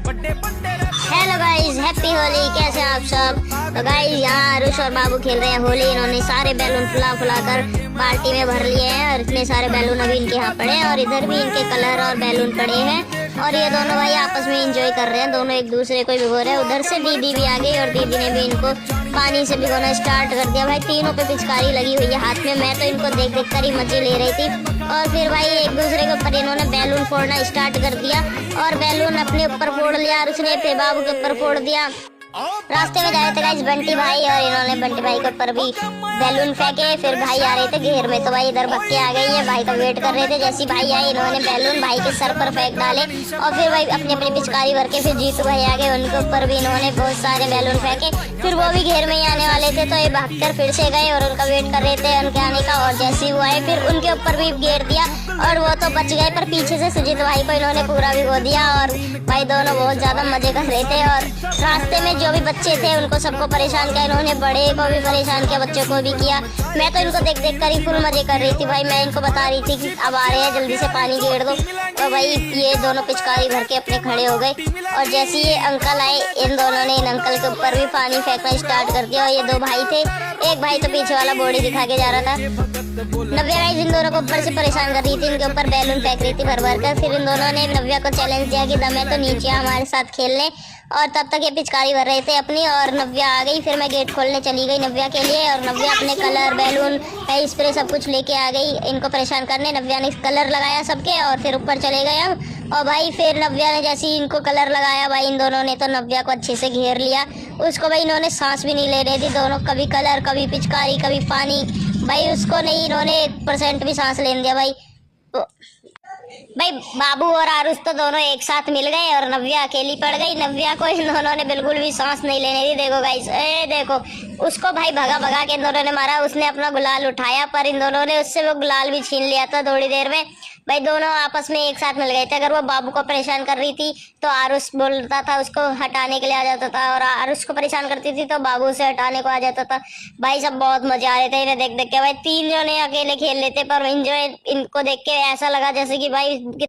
Hello guys, happy Holi. कैसे हैं आप सब? तो गाइस यहाँ आरुष और बाबू खेल रहे हैं होली। इन्होंने सारे बैलून फुला कर बाल्टी में भर लिए हैं और इतने सारे बैलून अभी इनके यहाँ पड़े हैं और इधर भी इनके कलर और बैलून पड़े हैं और ये दोनों भाई आपस में एंजॉय कर रहे हैं। दोनों एक दूसरे को भिगो रहे हैं। उधर से दीदी भी आ गई और दीदी ने भी इनको पानी से भिगोना स्टार्ट कर दिया। भाई तीनों पे पिचकारी लगी हुई है हाथ में। मैं तो इनको देख देख कर ही मजे ले रही थी और फिर भाई एक दूसरे के ऊपर इन्होंने बैलून फोड़ना स्टार्ट कर दिया और बैलून अपने ऊपर फोड़ लिया और उसने फिर बाबू के ऊपर फोड़ दिया। रास्ते में जा रहे थे गाइस बंटी भाई और इन्होंने बंटी भाई के ऊपर भी बैलून फेंके। फिर भाई आ रहे थे घेर में तो भाई इधर बक्के आ गई है। भाई का वेट कर रहे थे। जैसी भाई आए इन्होंने बैलून भाई के सर पर फेंक डाले और फिर भाई अपनी अपनी पिचकारी भर के फिर जीतू भाई आ गए। उनके ऊपर भी इन्होंने बहुत सारे बैलून फेंके। फिर वो भी घेर में ही आने वाले थे तो ये भागकर फिर से गए और उनका वेट कर रहे थे उनके आने का। और जैसे ही वो आए फिर उनके ऊपर भी घेर दिया और वो तो बच गए पर पीछे से सुजीत भाई को इन्होंने पूरा भिगो दिया और भाई दोनों बहुत ज्यादा मजे कर रहे थे। और रास्ते में जो भी बच्चे थे उनको सबको परेशान किया इन्होंने। बड़े को भी परेशान किया, बच्चों को भी किया। मैं तो इनको देख देख कर ही फुल मजे कर रही थी। भाई मैं इनको बता रही थी कि अब आ रहे हैं जल्दी से पानी घेर दो। तो भाई ये दोनों पिचकारी भर के अपने खड़े हो गए और जैसे ये अंकल आए इन दोनों ने इन अंकल के ऊपर भी पानी फेंकना स्टार्ट कर दिया। और ये दो भाई थे, एक भाई तो पीछे वाला बॉडी दिखा के जा रहा था। नव्या गाइस इन दोनों को ऊपर से परेशान कर रही थी, इनके ऊपर बैलून फेंक रही थी भर भर कर। फिर इन दोनों ने नव्या को चैलेंज दिया कि दम है तो नीचे हमारे साथ खेलने। और तब तक ये पिचकारी भर रहे थे अपनी और नव्या आ गई। फिर मैं गेट खोलने चली गई नव्या के लिए और नव्या अपने कलर बैलून स्प्रे सब कुछ लेके आ गई इनको परेशान करने। नव्या ने कलर लगाया सबके और फिर ऊपर चले गए हम। और भाई फिर नव्या ने जैसे ही इनको कलर लगाया भाई इन दोनों ने तो नव्या को अच्छे से घेर लिया। उसको भाई इन्होंने सांस भी नहीं ले रहे थे दोनों, कभी कलर कभी पिचकारी कभी पानी। भाई उसको नहीं इन्होंने 1% भी सांस लेने दिया। भाई बाबू और आरुष तो दोनों एक साथ मिल गए और नव्या अकेली पड़ गई। नव्या को इन दोनों ने बिल्कुल भी सांस नहीं लेने दी। देखो गाइस, देखो उसको भाई भगा भगा के इन दोनों ने मारा। उसने अपना गुलाल उठाया पर इन दोनों ने उससे वो गुलाल भी छीन लिया था थोड़ी देर में। भाई दोनों आपस में एक साथ मिल गए थे। अगर वो बाबू को परेशान कर रही थी तो आरुष बोलता था उसको हटाने के लिए आ जाता था और आरुष को परेशान करती थी तो बाबू से हटाने को आ जाता था। भाई सब बहुत मजा आ रहे थे इन्हें देख देख के। भाई तीन जने अकेले खेल लेते पर इंजॉय इनको देख के ऐसा लगा जैसे कि भाई